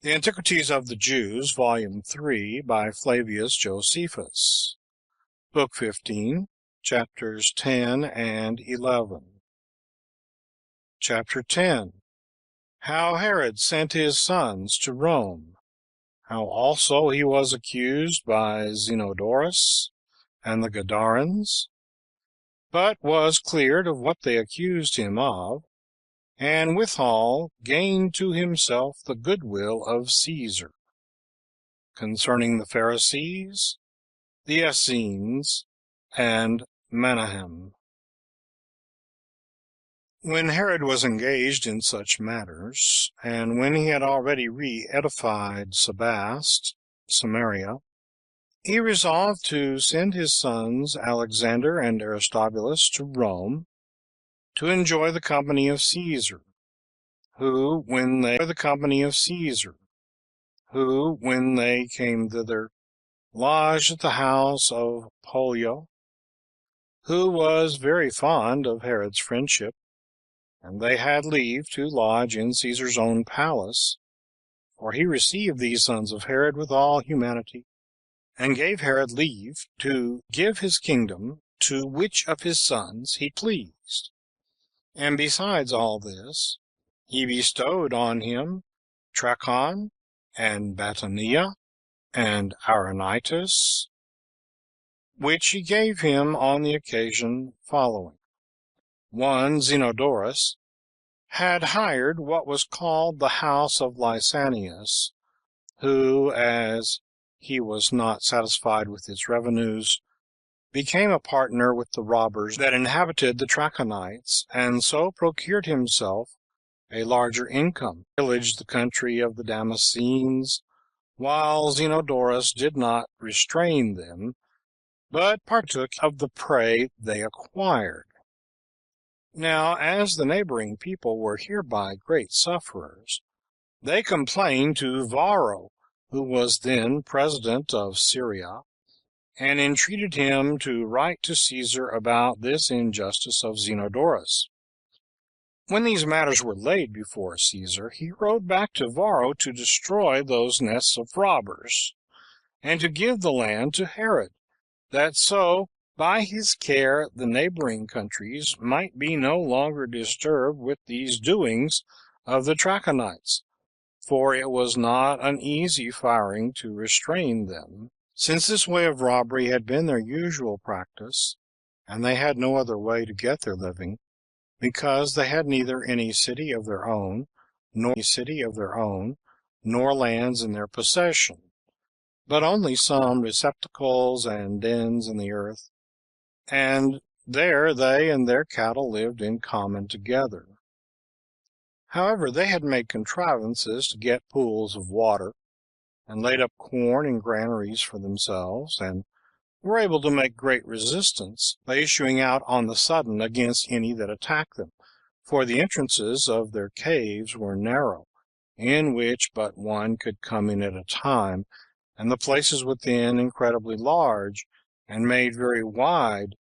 The Antiquities of the Jews, Volume 3, by Flavius Josephus, Book 15, Chapters 10 and 11. Chapter 10. How Herod sent his sons to Rome. How also he was accused by Zenodorus and the Gadarens, but was cleared of what they accused him of, and withal gained to himself the goodwill of Caesar. Concerning the Pharisees, the Essenes, and Menahem. When Herod was engaged in such matters, and when he had already re-edified Sebast, Samaria, he resolved to send his sons Alexander and Aristobulus to Rome, to enjoy the company of Caesar, who, when they came thither, lodged at the house of Pollio, who was very fond of Herod's friendship, and they had leave to lodge in Caesar's own palace, for he received these sons of Herod with all humanity, and gave Herod leave to give his kingdom to which of his sons he pleased. And besides all this, he bestowed on him Trachon, and Batanea, and Auranitis, which he gave him on the occasion following. One Zenodorus had hired what was called the house of Lysanias, who, as he was not satisfied with its revenues, became a partner with the robbers that inhabited the Trachonites, and so procured himself a larger income, pillaged the country of the Damascenes, while Zenodorus did not restrain them, but partook of the prey they acquired. Now, as the neighboring people were hereby great sufferers, they complained to Varro, who was then president of Syria, and entreated him to write to Caesar about this injustice of Zenodorus. When these matters were laid before Caesar, he wrote back to Varro to destroy those nests of robbers, and to give the land to Herod, that so by his care the neighboring countries might be no longer disturbed with these doings of the Trachonites, for it was not an easy firing to restrain them, since this way of robbery had been their usual practice, and they had no other way to get their living, because they had neither any city of their own, nor lands in their possession, but only some receptacles and dens in the earth, and there they and their cattle lived in common together. However, they had made contrivances to get pools of water, and laid up corn in granaries for themselves, and were able to make great resistance by issuing out on the sudden against any that attacked them, for the entrances of their caves were narrow, in which but one could come in at a time, and the places within incredibly large, and made very wide,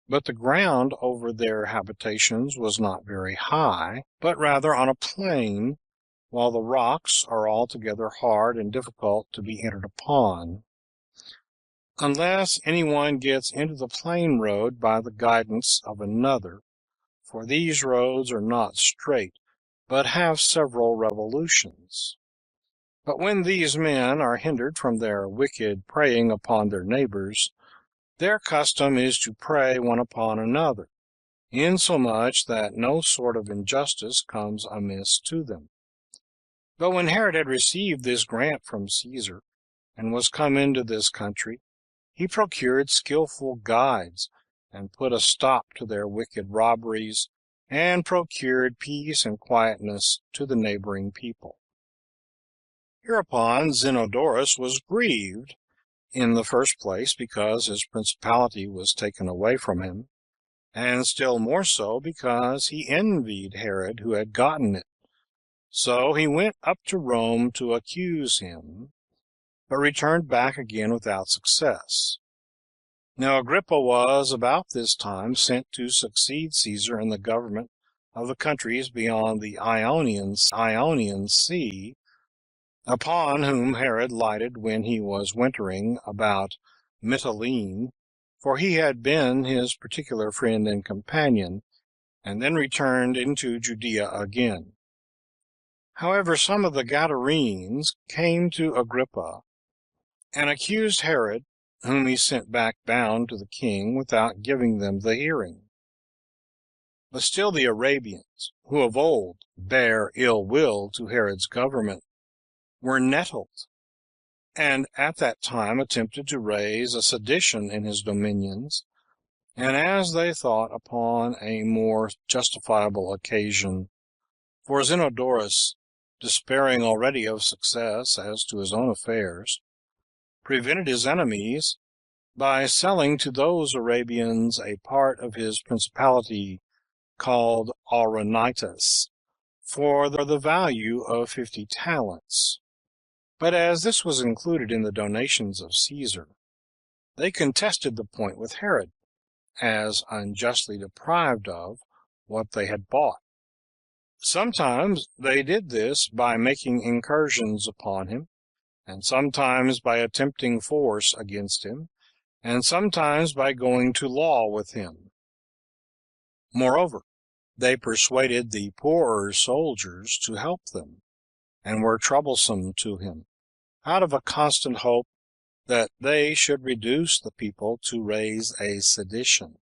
but the ground over their habitations was not very high, but rather on a plain, while the rocks are altogether hard and difficult to be entered upon, unless any one gets into the plain road by the guidance of another, for these roads are not straight, but have several revolutions. But when these men are hindered from their wicked preying upon their neighbors, their custom is to prey one upon another, insomuch that no sort of injustice comes amiss to them. But when Herod had received this grant from Caesar, and was come into this country, he procured skillful guides, and put a stop to their wicked robberies, and procured peace and quietness to the neighboring people. Hereupon Zenodorus was grieved, in the first place because his principality was taken away from him, and still more so because he envied Herod who had gotten it. So he went up to Rome to accuse him, but returned back again without success. Now Agrippa was about this time sent to succeed Caesar in the government of the countries beyond the Ionian Sea, upon whom Herod lighted when he was wintering about Mytilene, for he had been his particular friend and companion, and then returned into Judea again. However, some of the Gadarenes came to Agrippa, and accused Herod, whom he sent back bound to the king without giving them the hearing. But still the Arabians, who of old bare ill will to Herod's government, were nettled, and at that time attempted to raise a sedition in his dominions, and as they thought upon a more justifiable occasion, for Zenodorus, despairing already of success as to his own affairs, prevented his enemies by selling to those Arabians a part of his principality called Auranitis, for the value of 50 talents. But as this was included in the donations of Caesar, they contested the point with Herod, as unjustly deprived of what they had bought. Sometimes they did this by making incursions upon him, and sometimes by attempting force against him, and sometimes by going to law with him. Moreover, they persuaded the poorer soldiers to help them, and were troublesome to him, out of a constant hope that they should reduce the people to raise a sedition,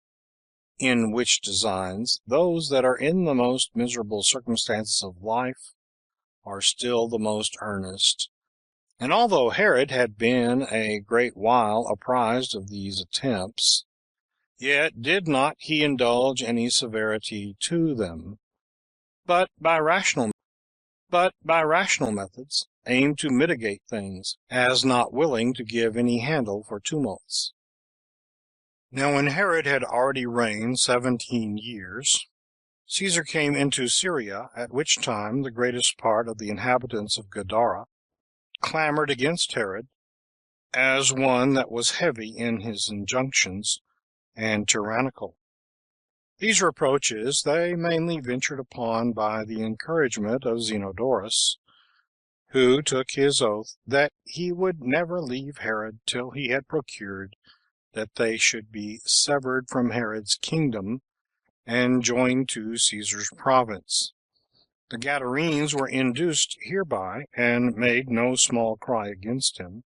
in which designs those that are in the most miserable circumstances of life are still the most earnest. And although Herod had been a great while apprized of these attempts, yet did not he indulge any severity to them, but by rational methods aimed to mitigate things, as not willing to give any handle for tumults. Now when Herod had already reigned 17 years, Caesar came into Syria, at which time the greatest part of the inhabitants of Gadara clamored against Herod, as one that was heavy in his injunctions and tyrannical. These reproaches they mainly ventured upon by the encouragement of Zenodorus, who took his oath that he would never leave Herod till he had procured that they should be severed from Herod's kingdom and joined to Caesar's province. The Gadarenes were induced hereby, and made no small cry against him,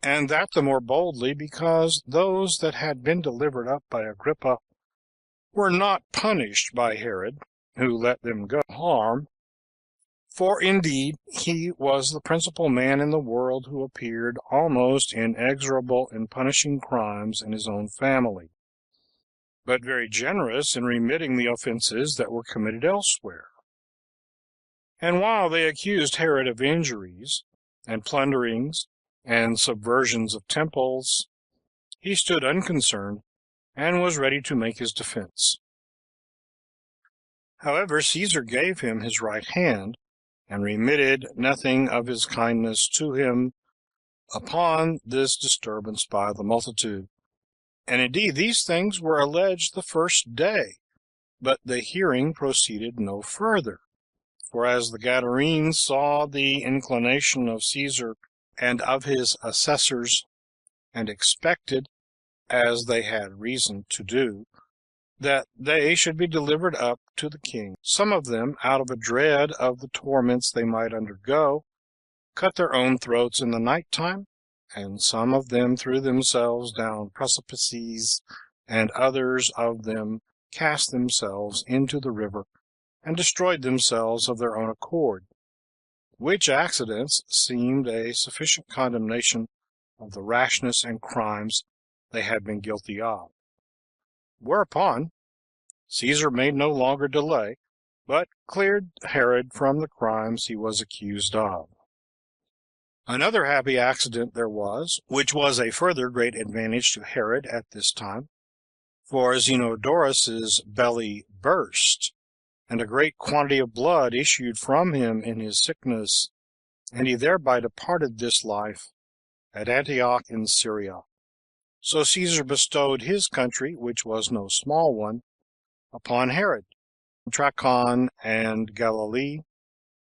and that the more boldly because those that had been delivered up by Agrippa were not punished by Herod, who let them go harm, for indeed he was the principal man in the world who appeared almost inexorable in punishing crimes in his own family, but very generous in remitting the offenses that were committed elsewhere. And while they accused Herod of injuries, and plunderings, and subversions of temples, he stood unconcerned, and was ready to make his defense. However, Caesar gave him his right hand, and remitted nothing of his kindness to him upon this disturbance by the multitude. And indeed these things were alleged the first day, but the hearing proceeded no further. For as the Gadarenes saw the inclination of Caesar and of his assessors, and expected, as they had reason to do, that they should be delivered up to the king, some of them, out of a dread of the torments they might undergo, cut their own throats in the night time, and some of them threw themselves down precipices, and others of them cast themselves into the river, and destroyed themselves of their own accord, which accidents seemed a sufficient condemnation of the rashness and crimes they had been guilty of. Whereupon Caesar made no longer delay, but cleared Herod from the crimes he was accused of. Another happy accident there was, which was a further great advantage to Herod at this time, for Zenodorus's belly burst, and a great quantity of blood issued from him in his sickness, and he thereby departed this life at Antioch in Syria. So Caesar bestowed his country, which was no small one, upon Herod, Trachon and Galilee,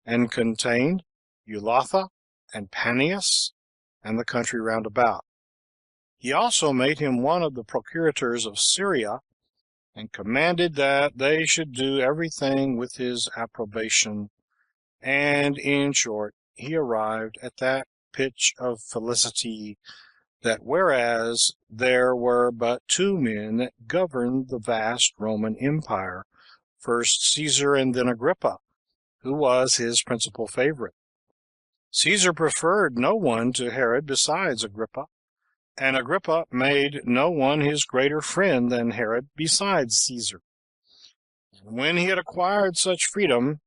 and contained Eulatha and Paneas, and the country round about. He also made him one of the procurators of Syria, and commanded that they should do everything with his approbation. And, in short, he arrived at that pitch of felicity, that whereas there were but two men that governed the vast Roman Empire, first Caesar and then Agrippa, who was his principal favorite, Caesar preferred no one to Herod besides Agrippa, and Agrippa made no one his greater friend than Herod besides Caesar. And when he had acquired such freedom,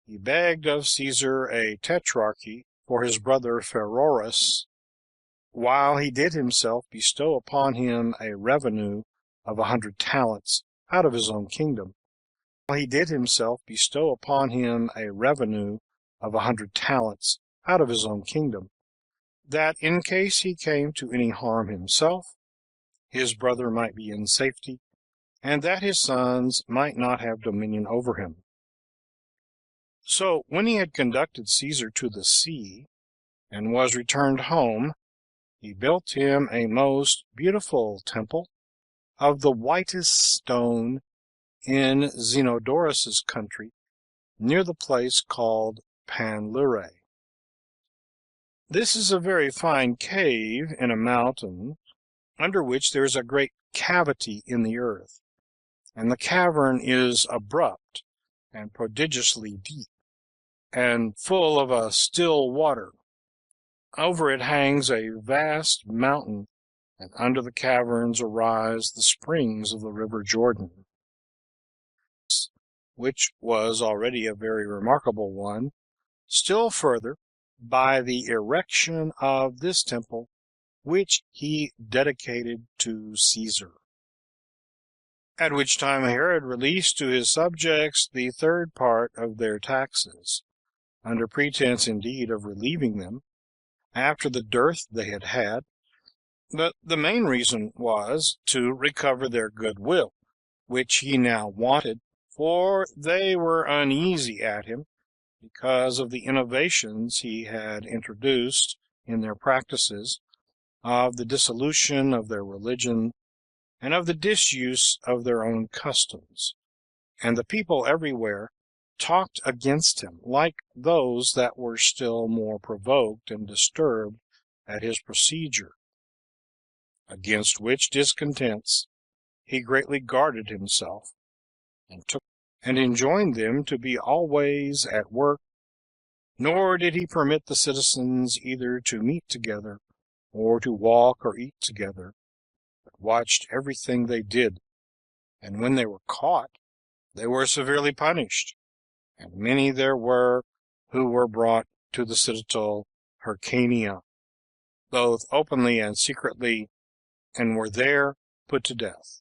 he begged of Caesar a tetrarchy for his brother Pheroras, while he did himself bestow upon him a revenue of 100 talents out of his own kingdom. While he did himself bestow upon him a revenue of 100 talents out of his own kingdom, that in case he came to any harm himself, his brother might be in safety, and that his sons might not have dominion over him. So when he had conducted Caesar to the sea, and was returned home, he built him a most beautiful temple of the whitest stone in Zenodorus's country, near the place called Panlure. This is a very fine cave in a mountain, under which there is a great cavity in the earth, and the cavern is abrupt and prodigiously deep, and full of a still water. Over it hangs a vast mountain, and under the caverns arise the springs of the river Jordan, which was already a very remarkable one, still further by the erection of this temple, which he dedicated to Caesar. At which time Herod released to his subjects the third part of their taxes, under pretense indeed of relieving them, after the dearth they had had, but the main reason was to recover their goodwill, which he now wanted, for they were uneasy at him, because of the innovations he had introduced in their practices, of the dissolution of their religion, and of the disuse of their own customs. And the people everywhere talked against him, like those that were still more provoked and disturbed at his procedure, against which discontents he greatly guarded himself, and enjoined them to be always at work, nor did he permit the citizens either to meet together, or to walk or eat together, but watched everything they did, and when they were caught, they were severely punished, and many there were who were brought to the citadel Hyrcania, both openly and secretly, and were there put to death.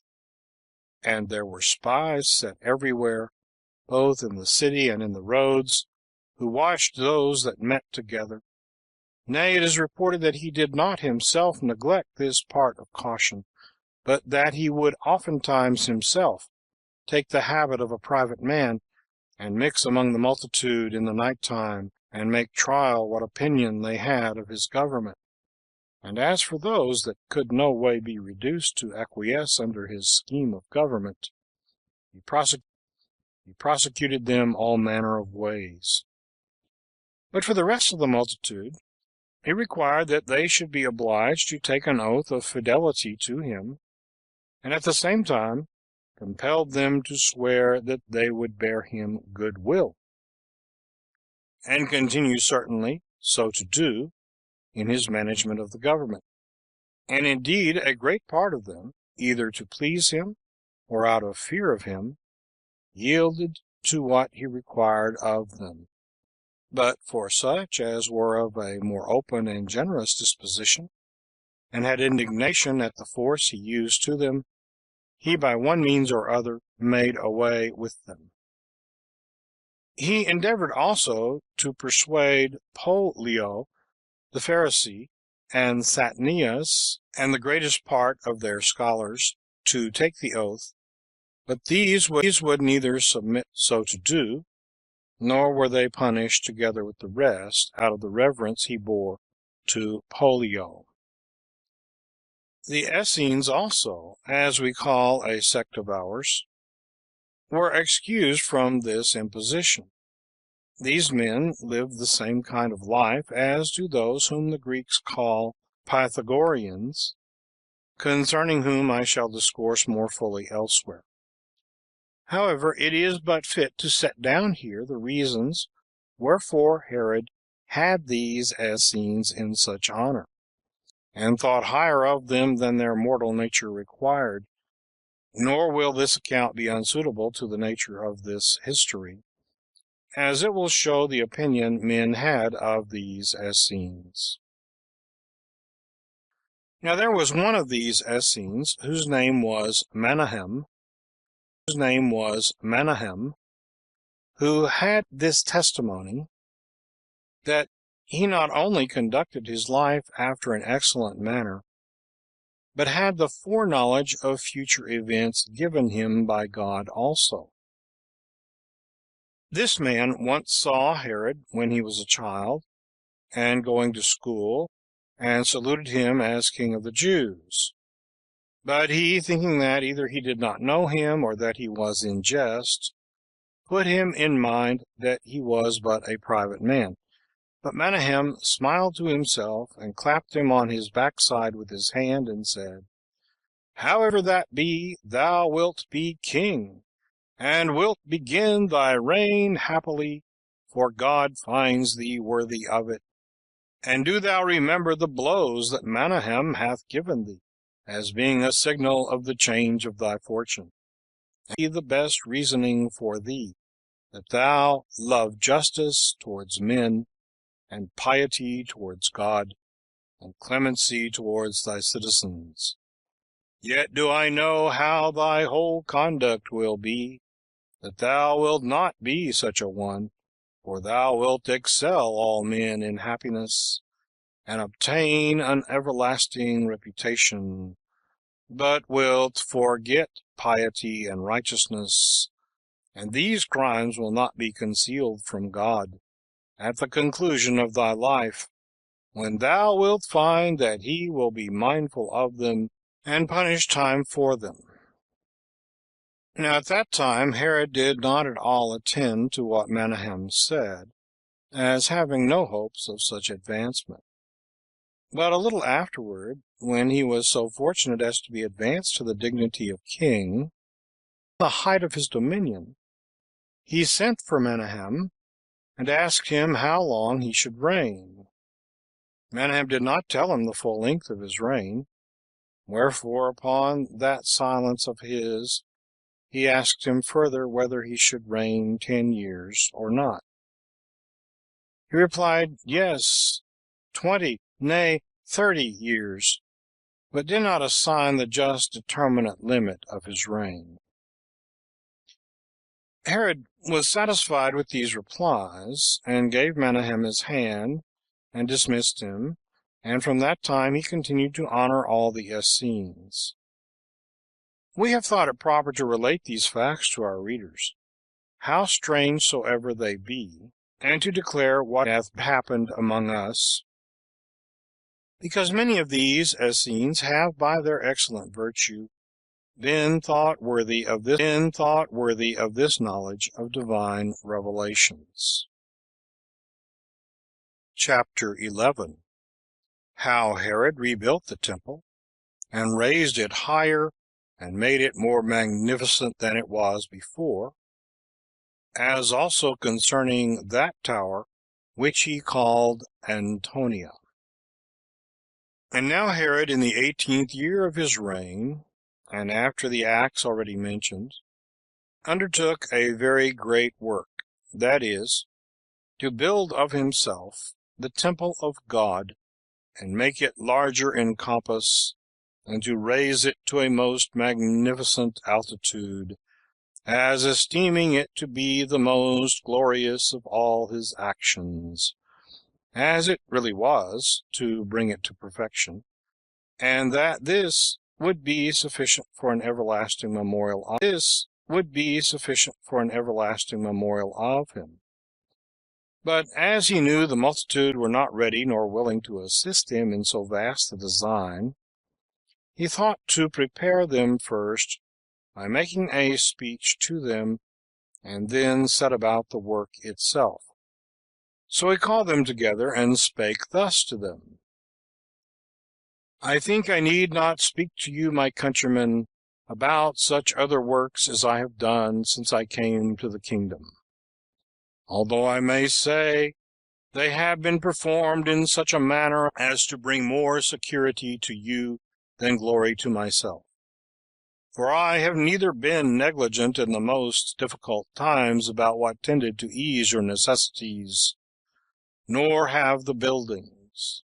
And there were spies set everywhere, both in the city and in the roads, who watched those that met together. Nay, it is reported that he did not himself neglect this part of caution, but that he would oftentimes himself take the habit of a private man, and mix among the multitude in the night time, and make trial what opinion they had of his government. And as for those that could no way be reduced to acquiesce under his scheme of government, he prosecuted them all manner of ways. But for the rest of the multitude, he required that they should be obliged to take an oath of fidelity to him, and at the same time compelled them to swear that they would bear him good will, and continue certainly so to do in his management of the government. And indeed a great part of them, either to please him or out of fear of him, yielded to what he required of them. But for such as were of a more open and generous disposition, and had indignation at the force he used to them, he by one means or other made away with them. He endeavored also to persuade Pollio the Pharisee, and Satnius, and the greatest part of their scholars, to take the oath, but these would neither submit so to do, nor were they punished together with the rest, out of the reverence he bore to Pollio. The Essenes also, as we call a sect of ours, were excused from this imposition. These men lived the same kind of life as do those whom the Greeks call Pythagoreans, concerning whom I shall discourse more fully elsewhere. However, it is but fit to set down here the reasons wherefore Herod had these Essenes in such honor, and thought higher of them than their mortal nature required. Nor will this account be unsuitable to the nature of this history, as it will show the opinion men had of these Essenes. Now there was one of these Essenes whose name was Manahem, who had this testimony, that he not only conducted his life after an excellent manner, but had the foreknowledge of future events given him by God also. This man once saw Herod when he was a child, and going to school, and saluted him as king of the Jews. But he, thinking that either he did not know him, or that he was in jest, put him in mind that he was but a private man. But Manahem smiled to himself, and clapped him on his backside with his hand, and said, However that be, thou wilt be king, and wilt begin thy reign happily, for God finds thee worthy of it. And do thou remember the blows that Manahem hath given thee, as being a signal of the change of thy fortune, and be the best reasoning for thee, that thou love justice towards men, and piety towards God, and clemency towards thy citizens. Yet do I know how thy whole conduct will be, that thou wilt not be such a one, for thou wilt excel all men in happiness, and obtain an everlasting reputation, but wilt forget piety and righteousness, and these crimes will not be concealed from God at the conclusion of thy life, when thou wilt find that he will be mindful of them, and punish time for them. Now at that time Herod did not at all attend to what Manahem said, as having no hopes of such advancement. But a little afterward, when he was so fortunate as to be advanced to the dignity of king, the height of his dominion, he sent for Manahem, and asked him how long he should reign. Manahem did not tell him the full length of his reign, wherefore upon that silence of his, he asked him further whether he should reign 10 years or not. He replied, Yes, 20, nay, 30 years, but did not assign the just determinate limit of his reign. Herod was satisfied with these replies, and gave Manahem his hand, and dismissed him, and from that time he continued to honor all the Essenes. We have thought it proper to relate these facts to our readers, how strange soever they be, and to declare what hath happened among us, because many of these Essenes have by their excellent virtue been thought worthy of this knowledge of divine revelations. Chapter 11. How Herod rebuilt the temple, and raised it higher, and made it more magnificent than it was before, as also concerning that tower which he called Antonia. And now Herod, in the 18th year of his reign, and after the acts already mentioned, undertook a very great work, that is, to build of himself the temple of God, and make it larger in compass, and to raise it to a most magnificent altitude, as esteeming it to be the most glorious of all his actions, as it really was, to bring it to perfection, and that this would be sufficient for an everlasting memorial of him. But as he knew the multitude were not ready nor willing to assist him in so vast a design, he thought to prepare them first by making a speech to them, and then set about the work itself. So he called them together, and spake thus to them: I think I need not speak to you, my countrymen, about such other works as I have done since I came to the kingdom, although I may say they have been performed in such a manner as to bring more security to you than glory to myself. For I have neither been negligent in the most difficult times about what tended to ease your necessities, nor have the buildings.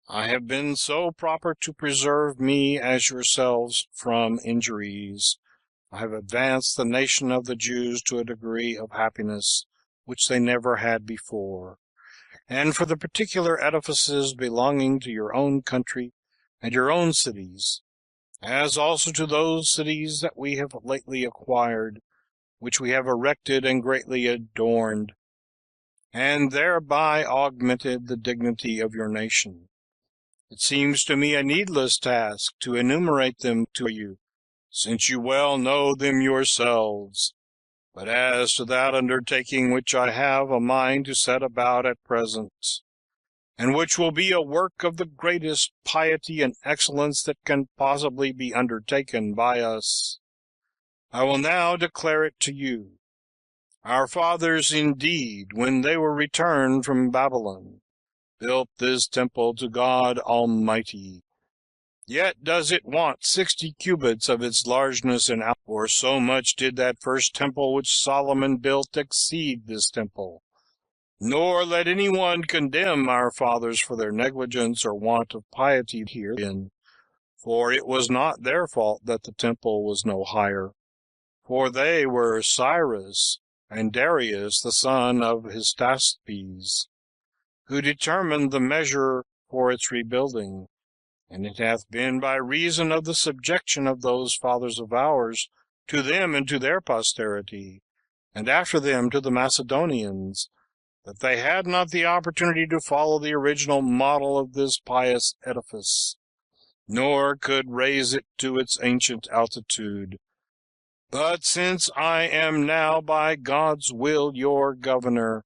I have been so proper to preserve me as yourselves from injuries. I have advanced the nation of the Jews to a degree of happiness which they never had before. And for the particular edifices belonging to your own country and your own cities, as also to those cities that we have lately acquired, which we have erected and greatly adorned, and thereby augmented the dignity of your nation. It seems to me a needless task to enumerate them to you, since you well know them yourselves. But as to that undertaking which I have a mind to set about at present, and which will be a work of the greatest piety and excellence that can possibly be undertaken by us, I will now declare it to you. Our fathers, indeed, when they were returned from Babylon, built this temple to God Almighty. Yet does it want 60 cubits of its largeness and outward, for so much did that first temple which Solomon built exceed this temple. Nor let any one condemn our fathers for their negligence or want of piety herein, for it was not their fault that the temple was no higher, for they were Cyrus and Darius the son of Hystaspes, who determined the measure for its rebuilding, and it hath been by reason of the subjection of those fathers of ours to them and to their posterity, and after them to the Macedonians, that they had not the opportunity to follow the original model of this pious edifice, nor could raise it to its ancient altitude. But since I am now by God's will your governor,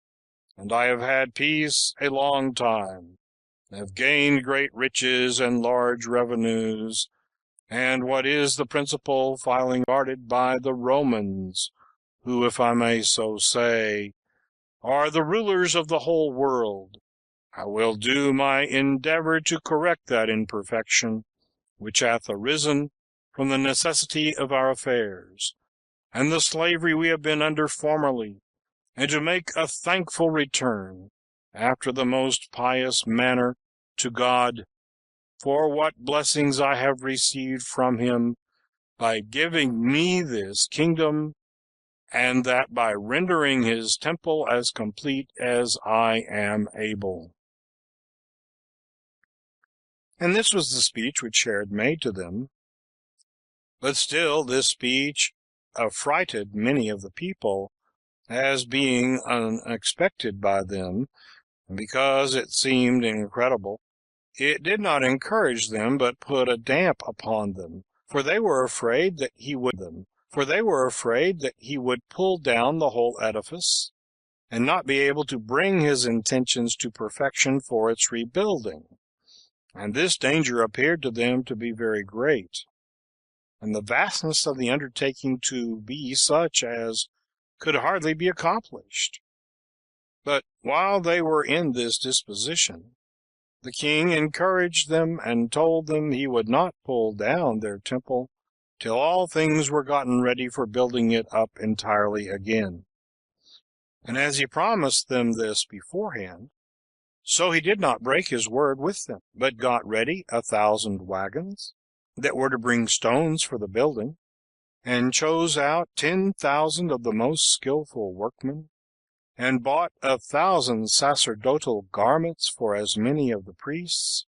and I have had peace a long time, have gained great riches and large revenues, and what is the principal, filing guarded by the Romans, who, if I may so say, are the rulers of the whole world, I will do my endeavor to correct that imperfection which hath arisen from the necessity of our affairs, and the slavery we have been under formerly, and to make a thankful return, after the most pious manner, to God, for what blessings I have received from him by giving me this kingdom, and that by rendering his temple as complete as I am able. And this was the speech which Herod made to them. But still this speech affrighted many of the people, as being unexpected by them, and because it seemed incredible. It did not encourage them, but put a damp upon them, for they were afraid that he would pull down the whole edifice, and not be able to bring his intentions to perfection for its rebuilding. And this danger appeared to them to be very great, and the vastness of the undertaking to be such as could hardly be accomplished. But while they were in this disposition, the king encouraged them, and told them he would not pull down their temple till all things were gotten ready for building it up entirely again. And as he promised them this beforehand, so he did not break his word with them, but got ready 1,000 wagons that were to bring stones for the building, and chose out 10,000 of the most skillful workmen, and bought 1,000 sacerdotal garments for as many of the priests,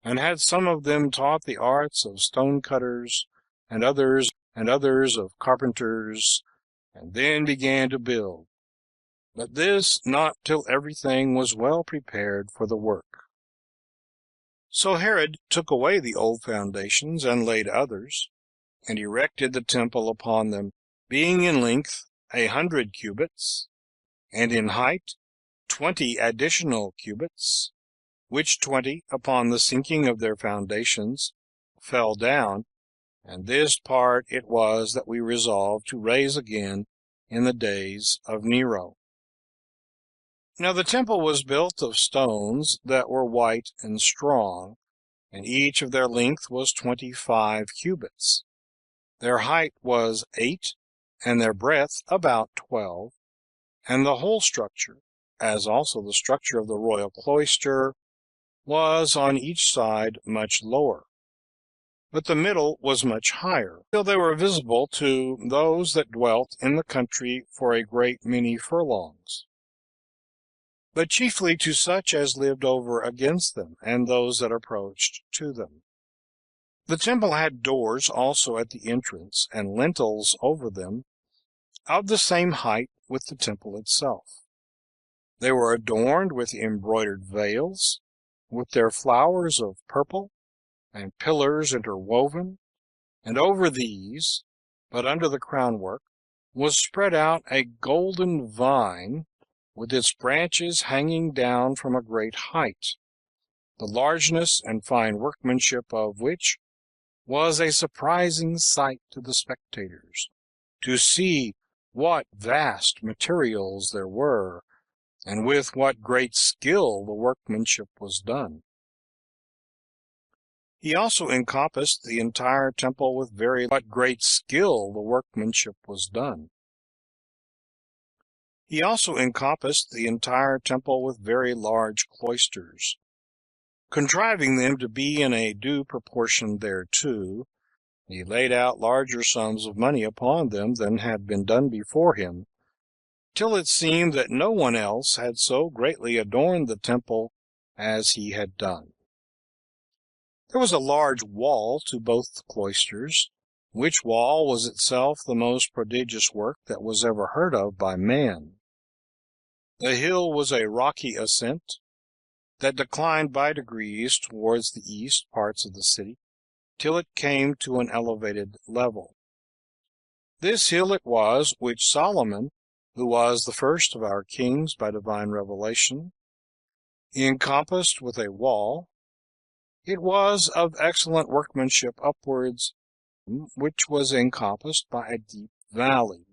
and had some of them taught the arts of stone cutters, and others of carpenters, and then began to build. but this not till everything was well prepared for the work. So Herod took away the old foundations, and laid others, and erected the temple upon them, being in length 100 cubits, and in height 20 additional cubits, which 20 upon the sinking of their foundations fell down, and this part it was that we resolved to raise again in the days of Nero. Now the temple was built of stones that were white and strong, and each of their length was 25 cubits. Their height was 8, and their breadth about 12, and the whole structure, as also the structure of the royal cloister, was on each side much lower, but the middle was much higher, till they were visible to those that dwelt in the country for a great many furlongs, but chiefly to such as lived over against them, and those that approached to them. The temple had doors also at the entrance, and lintels over them, of the same height with the temple itself. They were adorned with embroidered veils, with their flowers of purple, and pillars interwoven, and over these, but under the crownwork, was spread out a golden vine, with its branches hanging down from a great height, the largeness and fine workmanship of which was a surprising sight to the spectators, to see what vast materials there were, and with what great skill the workmanship was done. He also encompassed the entire temple with very great skill the workmanship was done. He also encompassed the entire temple with very large cloisters, contriving them to be in a due proportion thereto. He laid out larger sums of money upon them than had been done before him, till it seemed that no one else had so greatly adorned the temple as he had done. There was a large wall to both the cloisters, which wall was itself the most prodigious work that was ever heard of by man. The hill was a rocky ascent, that declined by degrees towards the east parts of the city, till it came to an elevated level. This hill it was which Solomon, who was the first of our kings by divine revelation, encompassed with a wall. It was of excellent workmanship upwards, which was encompassed by a deep valley.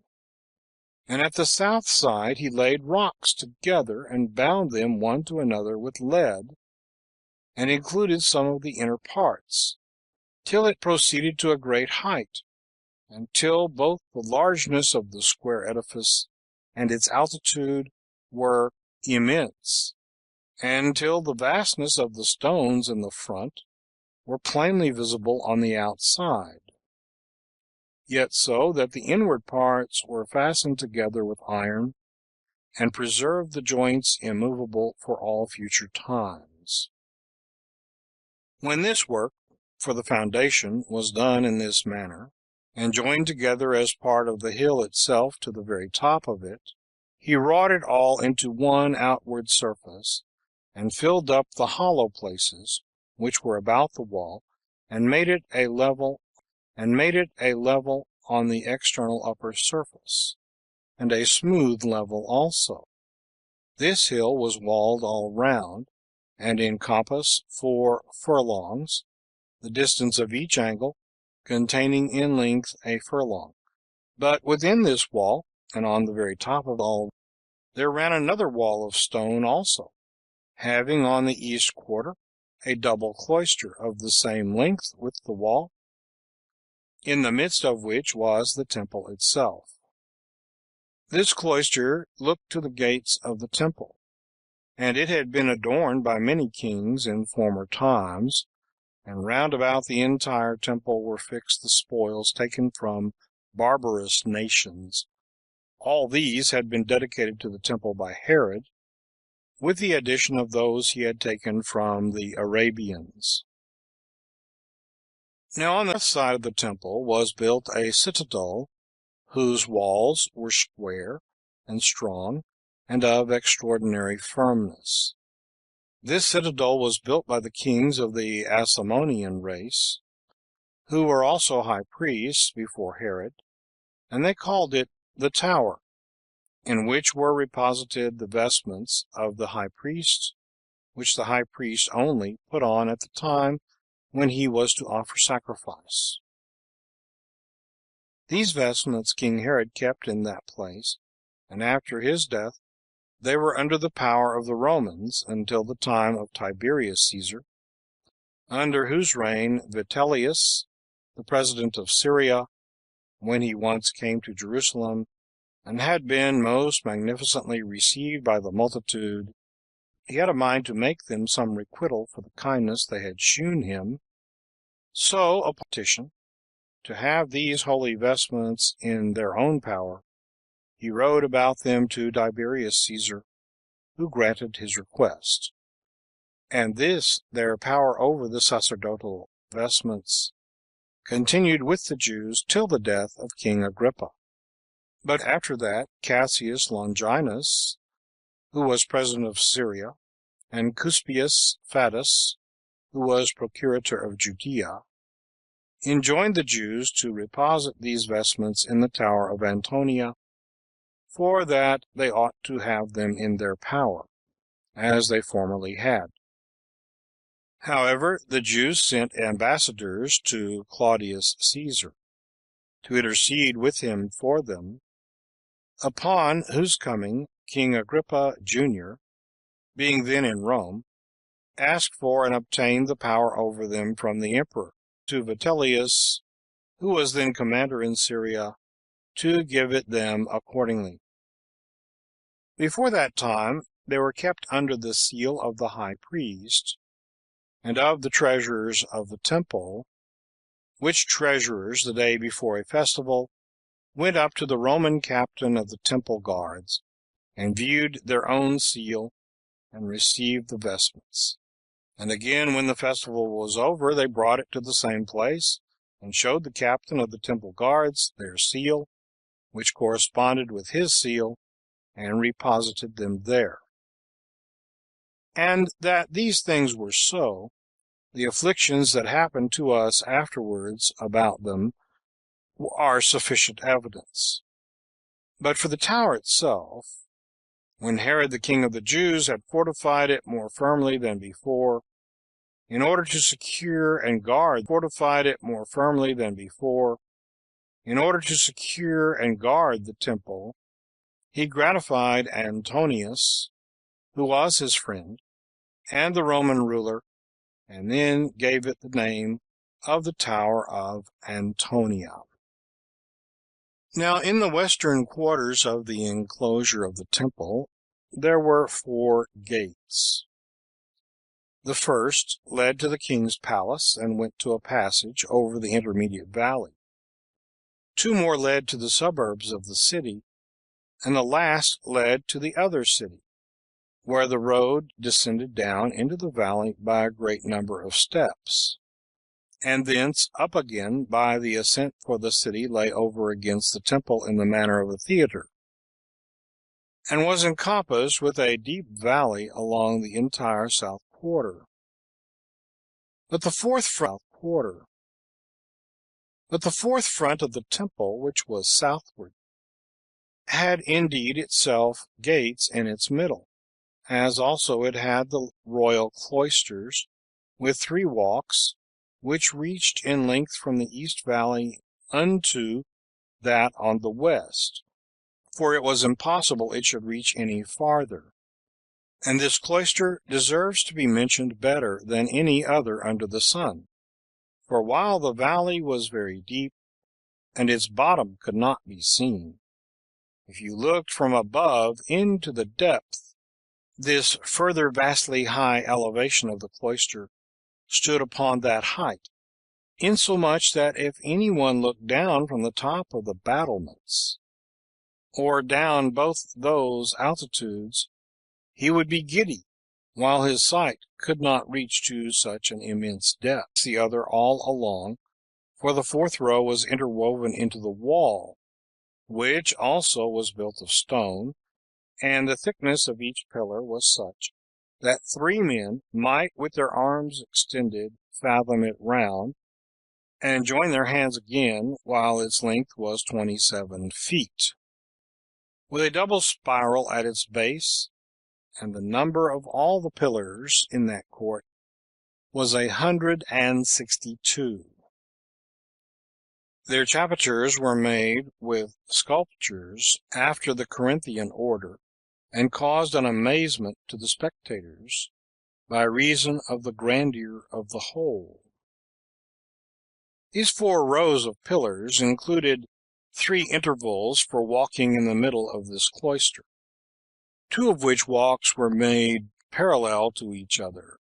And at the south side he laid rocks together, and bound them one to another with lead, and included some of the inner parts, till it proceeded to a great height, and till both the largeness of the square edifice and its altitude were immense, and till the vastness of the stones in the front were plainly visible on the outside, yet so that the inward parts were fastened together with iron, and preserved the joints immovable for all future times. When this work for the foundation was done in this manner, and joined together as part of the hill itself to the very top of it, he wrought it all into one outward surface, and filled up the hollow places which were about the wall, and made it a level on the external upper surface, and a smooth level also. This hill was walled all round, and in compass 4 furlongs, the distance of each angle containing in length a furlong. But within this wall, and on the very top of all, there ran another wall of stone also, having on the east quarter a double cloister of the same length with the wall, in the midst of which was the temple itself. This cloister looked to the gates of the temple, and it had been adorned by many kings in former times, and round about the entire temple were fixed the spoils taken from barbarous nations. All these had been dedicated to the temple by Herod, with the addition of those he had taken from the Arabians. Now on the north side of the temple was built a citadel, whose walls were square and strong, and of extraordinary firmness. This citadel was built by the kings of the Asamonean race, who were also high priests before Herod, and they called it the Tower, in which were reposited the vestments of the high priest, which the high priest only put on at the time when he was to offer sacrifice. These vestments King Herod kept in that place, and after his death they were under the power of the Romans until the time of Tiberius Caesar, under whose reign Vitellius, the president of Syria, when he once came to Jerusalem, and had been most magnificently received by the multitude, he had a mind to make them some requital for the kindness they had shewn him. So a petition to have these holy vestments in their own power, he wrote about them to Tiberius Caesar, who granted his request. And this their power over the sacerdotal vestments continued with the Jews till the death of King Agrippa. But after that, Cassius Longinus, who was president of Syria, and Cuspius Fadus, who was procurator of Judea, enjoined the Jews to reposit these vestments in the tower of Antonia, for that they ought to have them in their power, as they formerly had. However, the Jews sent ambassadors to Claudius Caesar, to intercede with him for them, upon whose coming King Agrippa Jr., being then in Rome, asked for and obtained the power over them from the emperor, to Vitellius, who was then commander in Syria, to give it them accordingly. Before that time they were kept under the seal of the high priest, and of the treasurers of the temple, which treasurers, the day before a festival, went up to the Roman captain of the temple guards, and viewed their own seal, and received the vestments. And again, when the festival was over, they brought it to the same place, and showed the captain of the temple guards their seal, which corresponded with his seal, and reposited them there. And that these things were so, the afflictions that happened to us afterwards about them are sufficient evidence. But for the tower itself, when Herod the king of the Jews had fortified it more firmly than before, in order to secure and guard the temple, he gratified Antonius, who was his friend, and the Roman ruler, and then gave it the name of the Tower of Antonia. Now in the western quarters of the enclosure of the temple there were 4 gates. The first led to the king's palace, and went to a passage over the intermediate valley. 2 more led to the suburbs of the city, and the last led to the other city, where the road descended down into the valley by a great number of steps, and thence up again by the ascent, for the city lay over against the temple in the manner of a theatre, and was encompassed with a deep valley along the entire south quarter. But the fourth front of the temple, which was southward, had indeed itself gates in its middle, as also it had the royal cloisters, with 3 walks, which reached in length from the east valley unto that on the west, for it was impossible it should reach any farther. And this cloister deserves to be mentioned better than any other under the sun. For while the valley was very deep, and its bottom could not be seen, if you looked from above into the depth, this further vastly high elevation of the cloister stood upon that height, insomuch that if any one looked down from the top of the battlements, or down both those altitudes, he would be giddy, while his sight could not reach to such an immense depth. The other all along, for the 4th row was interwoven into the wall, which also was built of stone, and the thickness of each pillar was such that 3 men might with their arms extended fathom it round, and join their hands again, while its length was 27 feet, with a double spiral at its base, and the number of all the pillars in that court was 162. Their chapiters were made with sculptures after the Corinthian order, and caused an amazement to the spectators by reason of the grandeur of the whole. These 4 rows of pillars included 3 intervals for walking in the middle of this cloister, 2 of which walks were made parallel to each other,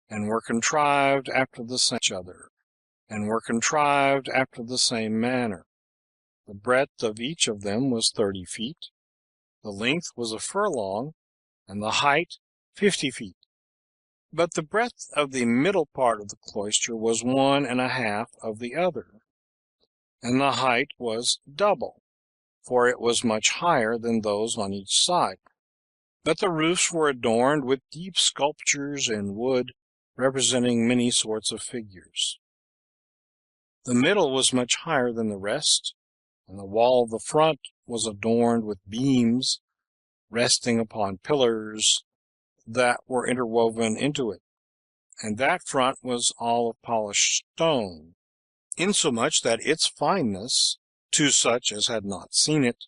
and were contrived after the same manner. The breadth of each of them was 30 feet, the length was a furlong, and the height 50 feet. But the breadth of the middle part of the cloister was 1½ of the other, and the height was double, for it was much higher than those on each side. But the roofs were adorned with deep sculptures in wood, representing many sorts of figures. The middle was much higher than the rest, and the wall of the front was adorned with beams resting upon pillars that were interwoven into it, and that front was all of polished stone, insomuch that its fineness, to such as had not seen it,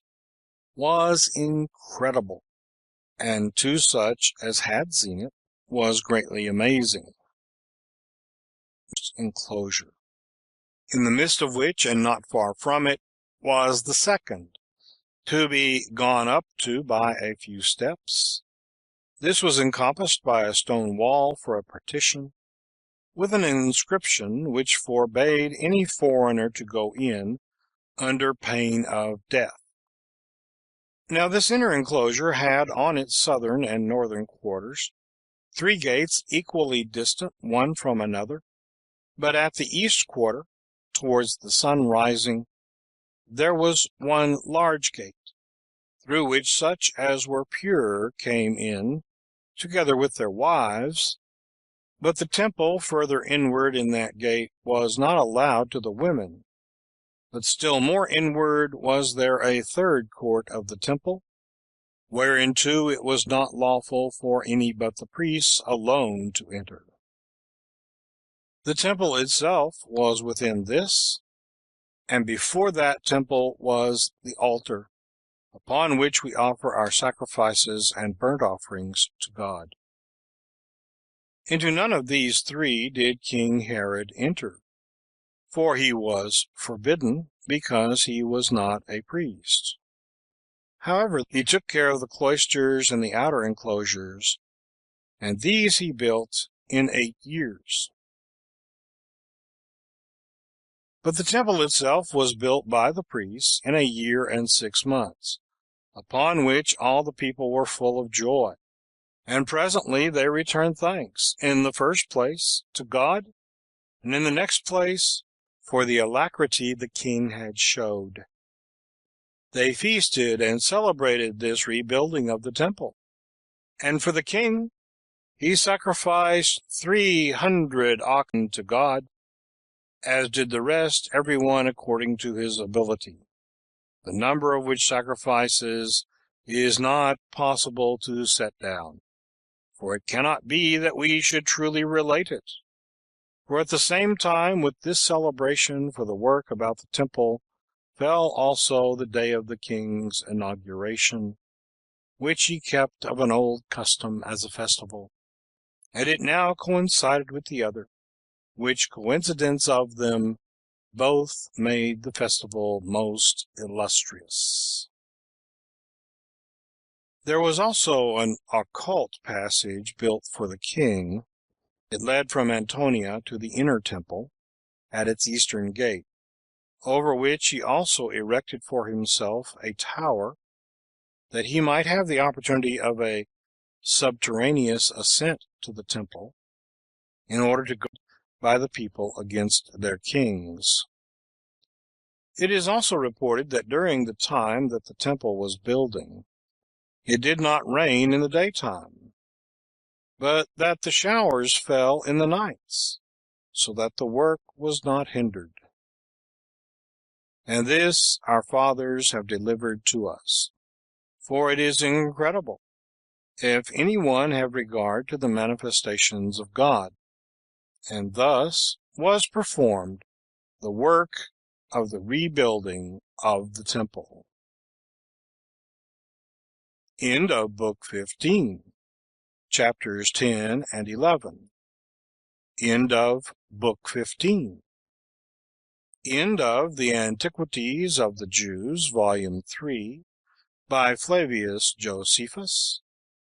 was incredible, and to such as had seen it was greatly amazing. Enclosure, in the midst of which, and not far from it, was the second, to be gone up to by a few steps. This was encompassed by a stone wall for a partition, with an inscription which forbade any foreigner to go in under pain of death. Now this inner enclosure had on its southern and northern quarters 3 gates equally distant one from another, but at the east quarter, towards the sun rising, there was one large gate, through which such as were pure came in, together with their wives. But the temple further inward in that gate was not allowed to the women, but still more inward was there a 3rd court of the temple, whereinto it was not lawful for any but the priests alone to enter. The temple itself was within this, and before that temple was the altar, upon which we offer our sacrifices and burnt offerings to God. Into none of these 3 did King Herod enter, for he was forbidden, because he was not a priest. However, he took care of the cloisters and the outer enclosures, and these he built in 8 years. But the temple itself was built by the priests in 1 year and 6 months, upon which all the people were full of joy. And presently they returned thanks, in the first place to God, and in the next place for the alacrity the king had showed. They feasted and celebrated this rebuilding of the temple. And for the king, he sacrificed 300 oxen to God, as did the rest, every one according to his ability, the number of which sacrifices is not possible to set down, for it cannot be that we should truly relate it. For at the same time with this celebration for the work about the temple fell also the day of the king's inauguration, which he kept of an old custom as a festival, and it now coincided with the other, which coincidence of them both made the festival most illustrious. There was also an occult passage built for the king. It led from Antonia to the inner temple, at its eastern gate, over which he also erected for himself a tower, that he might have the opportunity of a subterraneous ascent to the temple, in order to go by the people against their kings. It is also reported that during the time that the temple was building, it did not rain in the daytime, but that the showers fell in the nights, so that the work was not hindered. And this our fathers have delivered to us. For it is incredible, if any one have regard to the manifestations of God. And thus was performed the work of the rebuilding of the temple. End of Book 15, chapters 10 and 11. End of Book 15. End of the Antiquities of the Jews, Volume 3, by Flavius Josephus,